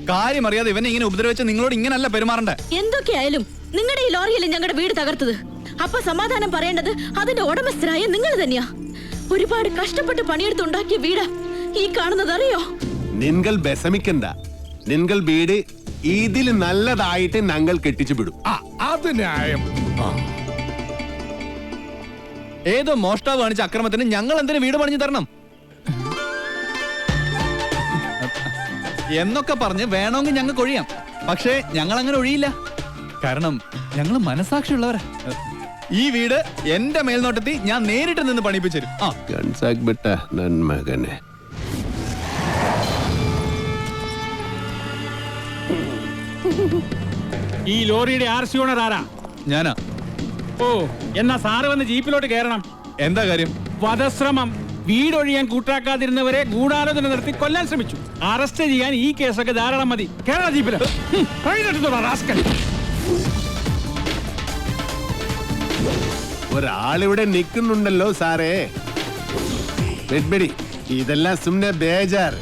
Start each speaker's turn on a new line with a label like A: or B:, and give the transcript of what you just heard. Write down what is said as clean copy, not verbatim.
A: കാര്യം അറിയാതെ ഇവനെ ഇങ്ങനെ ഉപദ്രവിച്ച് നിങ്ങളോട് ഇങ്ങനല്ല പെരുമാറണ്ടേ.
B: എന്തൊക്കെയായാലും നിങ്ങളുടെ ഈ ലോറിയല്ലേ ഞങ്ങളുടെ വീട് തകർത്തത്. അപ്പൊ സമാധാനം പറയേണ്ടത് അതിന്റെ ഉടമസ്ഥരായ നിങ്ങൾ തന്നെയാ. ഒരുപാട് കഷ്ടപ്പെട്ട് പണിയെടുത്തുണ്ടാക്കിയ വീട് ഈ കാണുന്നത് അറിയോ?
C: നിങ്ങൾ വിഷമിക്കണ്ട. നിങ്ങൾ വീട് ഇതിൽ നല്ലതായിട്ട് ഞങ്ങൾ കെട്ടിച്ചു വിടും.
D: അത് ന്യായം.
A: ഏതോ മോഷ്ടാവ് കാണിച്ച അക്രമത്തിന് ഞങ്ങൾ എന്തിനു വീട് പണിഞ്ഞു തരണം എന്നൊക്കെ പറഞ്ഞ് വേണമെങ്കിൽ ഞങ്ങൾക്ക് ഒഴിയാം. പക്ഷേ ഞങ്ങൾ അങ്ങനെ ഒഴിയില്ല. കാരണം ഞങ്ങൾ മനസാക്ഷിയുള്ളവരാ. ഈ വീട് എന്റെ മേൽനോട്ടത്തിൽ ഞാൻ നേരിട്ട് നിന്ന് പണിപ്പിച്ചു തരും.
C: മകനെ
E: ഈ ലോറിയുടെ RC ഓണർ ആരാ?
A: ഞാനാ.
E: ഓ, എന്നാ സാറ് വന്ന് ജീപ്പിലോട്ട് കയറണം. എന്താ കാര്യം? വധശ്രമം. വീടൊഴിയാൻ കൂട്ടാക്കാതിരുന്നവരെ ഗൂഢാലോചന നടത്തി കൊല്ലാൻ ശ്രമിച്ചു. അറസ്റ്റ് ചെയ്യാൻ ഈ കേസൊക്കെ ധാരാളം മതി. കേരള ജീപ്പില്
C: ഒരാളിവിടെ നിൽക്കുന്നുണ്ടല്ലോ സാറേ. ഇതെല്ലാം സുമ്നെ ബേജാർ.